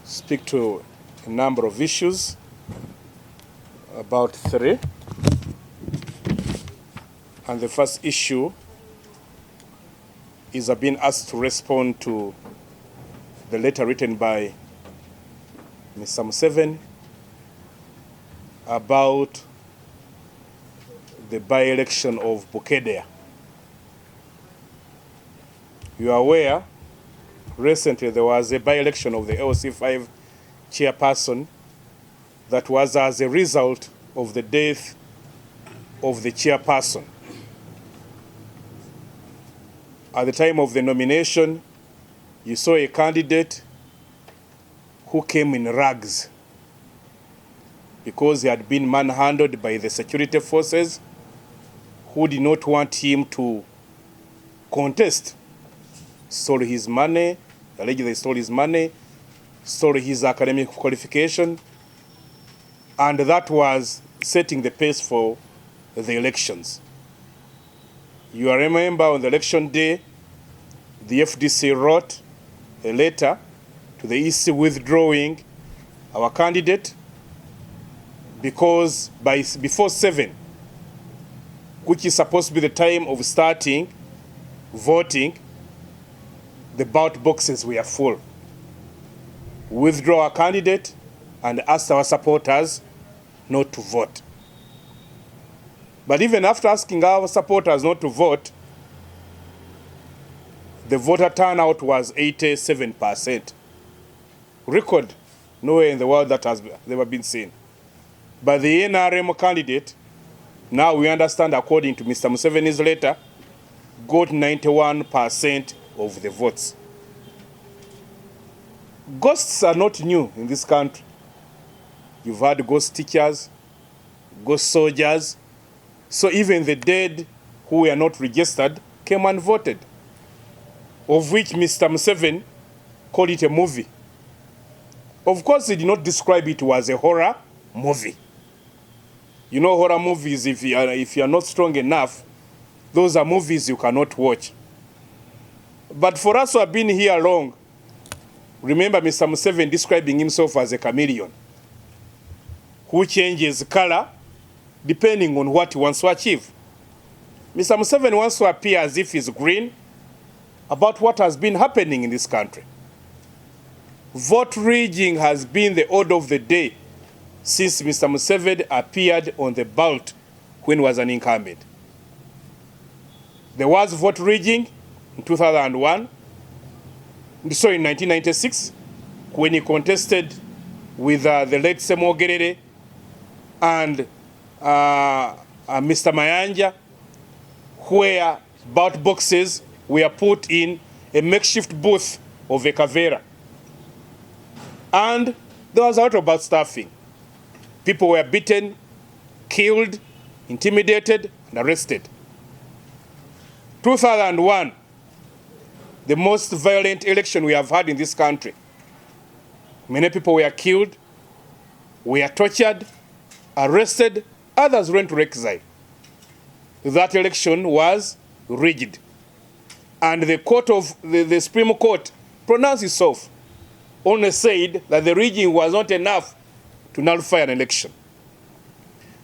speak to a number of issues, about 3. And the first issue is I've been asked to respond to the letter written by Mr. Museveni about the by-election of Bukedea. You are aware, recently there was a by-election of the LC5 chairperson that was as a result of the death of the chairperson. At the time of the nomination, you saw a candidate who came in rags because he had been manhandled by the security forces who did not want him to contest. Stole his money, allegedly stole his money, stole his academic qualification, and that was setting the pace for the elections. You remember on the election day, the FDC wrote a letter to the EC withdrawing our candidate because before 7, which is supposed to be the time of starting voting, the ballot boxes were full. Withdraw our candidate and asked our supporters not to vote. But even after asking our supporters not to vote, the voter turnout was 87%. Record nowhere in the world that has ever been seen. But the NRM candidate, now we understand according to Mr. Museveni's letter, got 91% of the votes. Ghosts are not new in this country. You've had ghost teachers, ghost soldiers. So even the dead who were not registered came and voted, of which Mr. Museveni called it a movie. Of course, he did not describe it as a horror movie. You know, horror movies, if you are not strong enough, those are movies you cannot watch. But for us who have been here long, remember Mr. Museveni describing himself as a chameleon who changes color depending on what he wants to achieve. Mr. Museveni wants to appear as if he's green about what has been happening in this country. Vote rigging has been the order of the day since Mr. Museveni appeared on the ballot when he was an incumbent. There was vote rigging in 2001, sorry, in 1996, when he contested with the late Semo Gerere and Mr. Mayanja, where ballot boxes were put in a makeshift booth of a Kavera. And there was a lot about staffing. People were beaten, killed, intimidated, and arrested. 2001, the most violent election we have had in this country. Many people were killed, were tortured, arrested, others went to exile. That election was rigged. And the Supreme Court pronounced itself, only said that the rigging was not enough to nullify an election.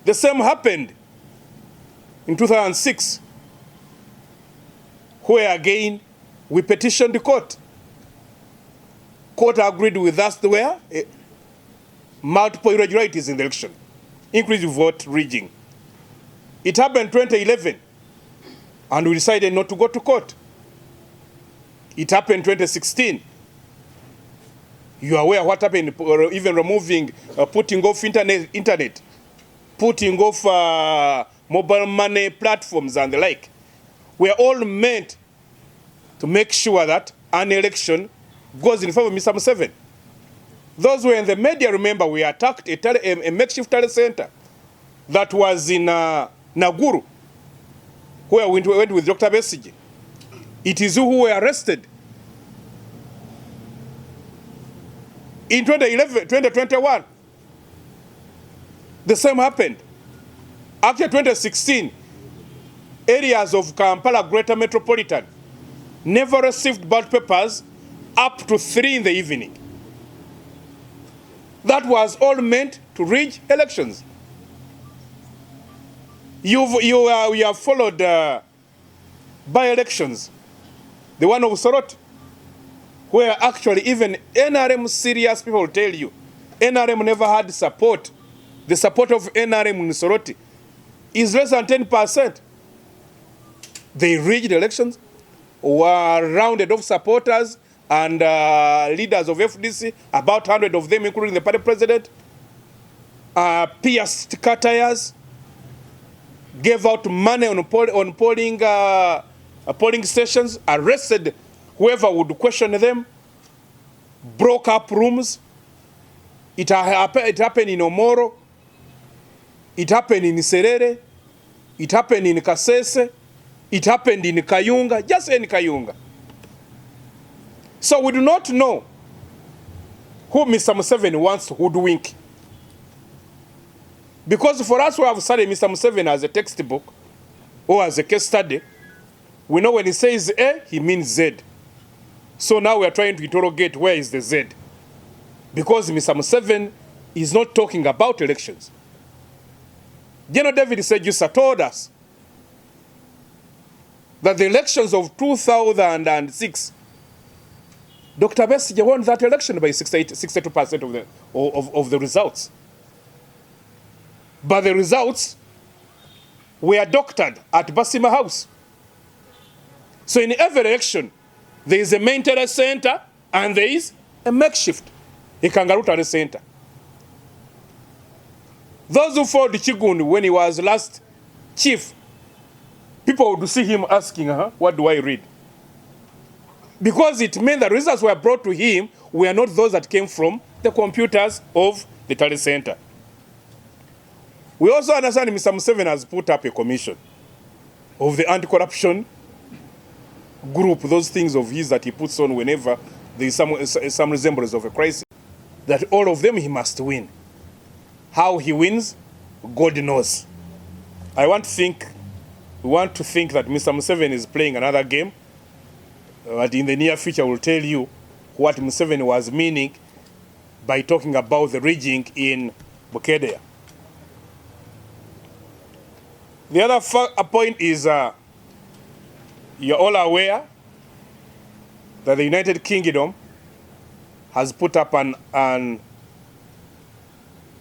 The same happened in 2006, where again we petitioned the court. Court agreed with us there were multiple irregularities in the election, including vote rigging. It happened in 2011, and we decided not to go to court. It happened in 2016. You are aware what happened, even removing, putting off internet, putting off mobile money platforms and the like. We are all meant to make sure that an election goes in favor of Mr. Museveni. Those who were in the media, remember, we attacked a makeshift tele center that was in Naguru, where we went with Dr. BESIGYE. It is who were arrested. In 2021, the same happened. After 2016, areas of Kampala Greater Metropolitan never received ballot papers up to 3 in the evening. That was all meant to rig elections. You have followed by-elections, the one of Soroti, where actually even NRM serious people will tell you, NRM never had support. The support of NRM in Soroti is less than 10%. They rigged elections, were rounded off supporters and leaders of FDC, about 100 of them, including the party president, pierced car tires, gave out money on polling stations, arrested whoever would question them, broke up rooms. It happened in Omoro, it happened in Serere, it happened in Kasese, it happened in Kayunga, just in Kayunga. So we do not know who Mr. Museveni wants to hoodwink. Because for us who have studied Mr. Museveni as a textbook or as a case study, we know when he says A, he means Z. So now we are trying to interrogate where is the Z. Because Mr. Museveni is not talking about elections. General David Sejusa told us that the elections of 2006, Dr. BESIGYE won that election by 62% of the results. But the results were doctored at Basima House. So in every election, there is a maintenance center and there is a makeshift, a kangaroo talent center. Those who followed Chigundi when he was last chief, people would see him asking, what do I read? Because it meant the results were brought to him were not those that came from the computers of the talent center. We also understand Mr. Museveni has put up a commission of the anti-corruption group, those things of his that he puts on whenever there is some resemblance of a crisis, that all of them he must win. How he wins, God knows. We want to think that Mr. Museveni is playing another game, but in the near future we'll tell you what Museveni was meaning by talking about the rigging in Bukedea. The other point is, you're all aware that the United Kingdom has put up a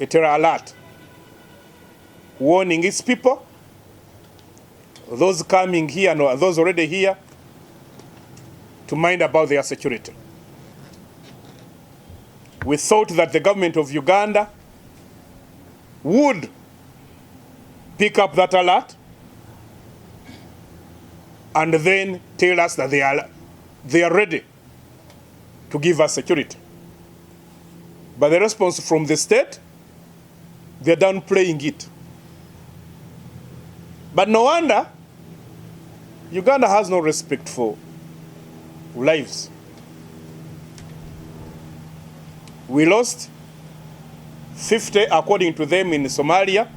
terror alert warning its people, those coming here and those already here, to mind about their security. We thought that the government of Uganda would pick up that alert and then tell us that they are ready to give us security. But the response from the state, they're downplaying it. But no wonder Uganda has no respect for lives. We lost 50, according to them, in Somalia.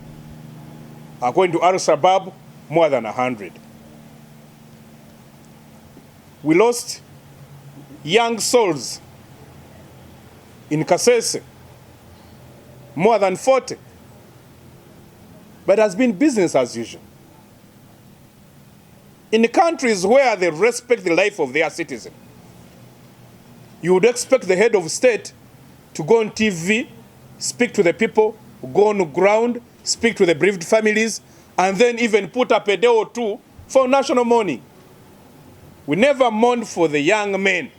According to Al-Shabaab, more than 100. We lost young souls in Kasese, more than 40. But it has been business as usual. In countries where they respect the life of their citizens, you would expect the head of state to go on TV, speak to the people, go on the ground, speak to the bereaved families, and then even put up a day or two for national mourning. We never mourned for the young men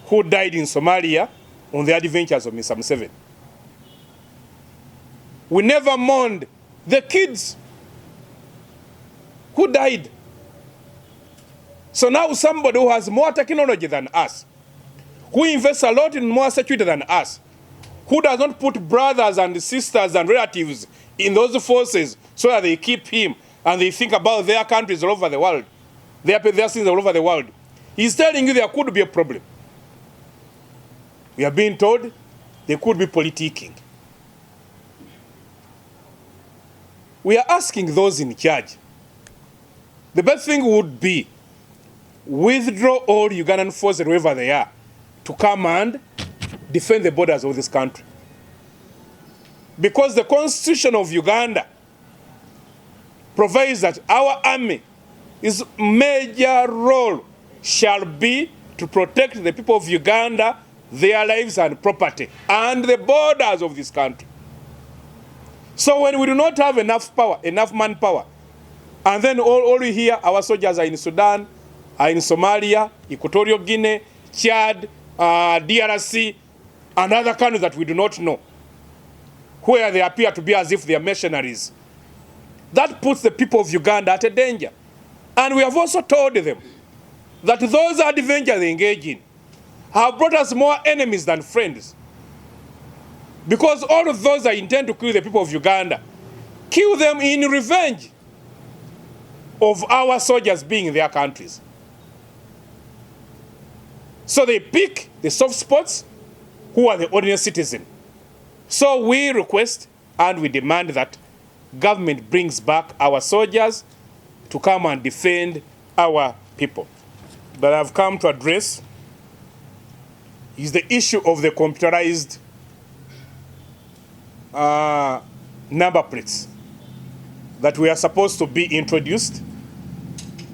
who died in Somalia on the adventures of Mr. Museveni. We never mourned the kids who died. So now somebody who has more technology than us, who invests a lot in more security than us, who does not put brothers and sisters and relatives in those forces so that they keep him and they think about their countries all over the world, their things all over the world, he's telling you there could be a problem. We are being told there could be politicking. We are asking those in charge. The best thing would be withdraw all Ugandan forces wherever they are to come and defend the borders of this country. Because the Constitution of Uganda provides that our army, its major role shall be to protect the people of Uganda, their lives and property, and the borders of this country. So when we do not have enough power, enough manpower, and then all we hear, our soldiers are in Sudan, are in Somalia, Equatorial Guinea, Chad, DRC, and other countries that we do not know, where they appear to be as if they are mercenaries. That puts the people of Uganda at a danger. And we have also told them that those adventures they engage in have brought us more enemies than friends. Because all of those that intend to kill the people of Uganda, kill them in revenge of our soldiers being in their countries. So they pick the soft spots, who are the ordinary citizen. So we request and we demand that government brings back our soldiers to come and defend our people. That I've come to address is the issue of the computerized number plates that we are supposed to be introduced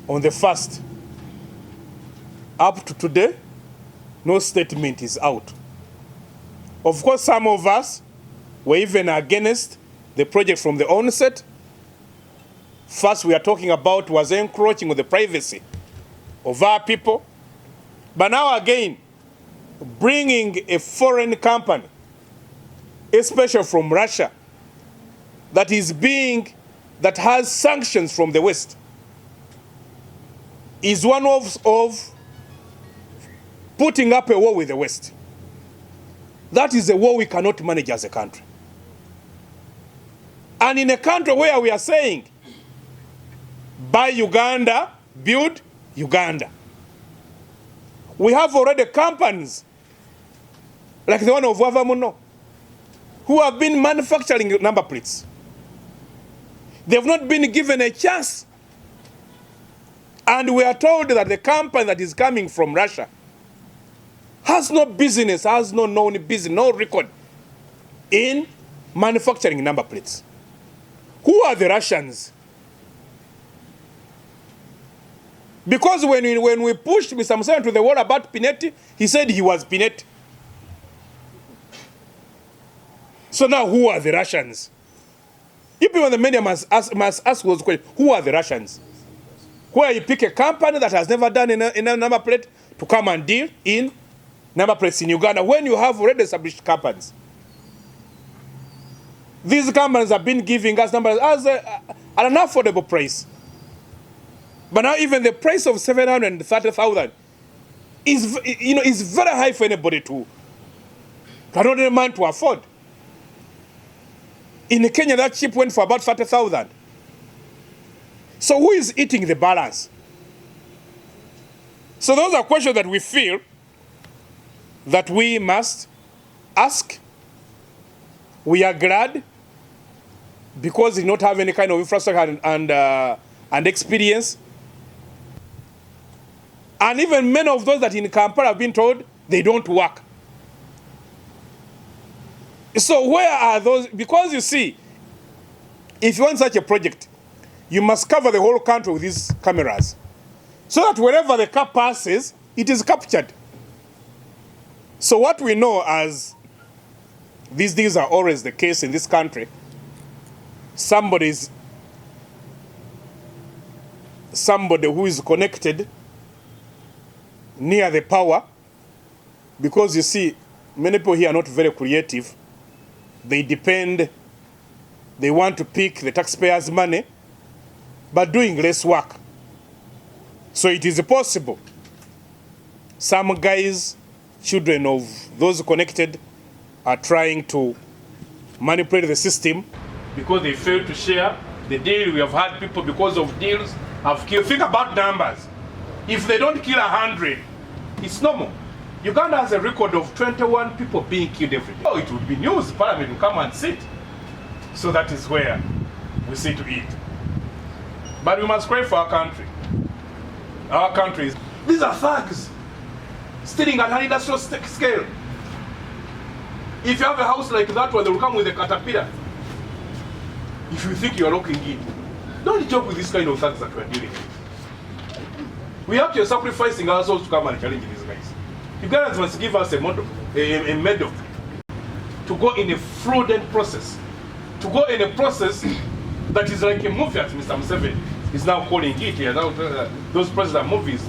on the 1st. Up to today, no statement is out. Of course, some of us were even against the project from the onset. First, we are talking about was encroaching on the privacy of our people. But now again, bringing a foreign company, especially from Russia, that has sanctions from the West, is one of putting up a war with the West. That is a war we cannot manage as a country. And in a country where we are saying, buy Uganda, build Uganda, we have already companies like the one of Wavamuno who have been manufacturing number plates. They have not been given a chance. And we are told that the company that is coming from Russia has no business, has no known business, no record in manufacturing number plates. Who are the Russians? Because when we pushed Mr. Museveni to the wall about Pinetti, he said he was Pinetti. So now who are the Russians? You people in the media must ask those questions. Who are the Russians? Where you pick a company that has never done a number plate to come and deal in number plates in Uganda when you have already established companies. These companies have been giving us numbers as at an affordable price. But now even the price of 730,000 is very high for anybody to an ordinary man to afford. In Kenya, that chip went for about 30,000. So who is eating the balance? So those are questions that we feel that we must ask. We are glad because we do not have any kind of infrastructure and experience. And even many of those that in Kampala have been told they don't work. So where are those? Because you see, if you want such a project, you must cover the whole country with these cameras, so that wherever the car passes, it is captured. So what we know, as these things are always the case in this country, somebody who is connected near the power, because you see, many people here are not very creative. They want to pick the taxpayers' money, but doing less work. So it is possible some guys, children of those connected, are trying to manipulate the system because they fail to share the deal. We have had people, because of deals, have killed. Think about numbers. If they don't kill 100, it's normal. Uganda has a record of 21 people being killed every day. Oh, it would be news. Parliament will come and sit. So that is where we sit to eat. But we must pray for our country. Our countries. These are thugs stealing at an industrial scale. If you have a house like that one, they will come with a caterpillar. If you think you are looking in, don't joke with this kind of things that we are dealing with. We are actually sacrificing ourselves to come and challenge these guys. Ugandans must give us a medal to go in a fraudulent process, to go in a process that is like a movie, as Mr. Museveni is now calling it. Those processes are movies.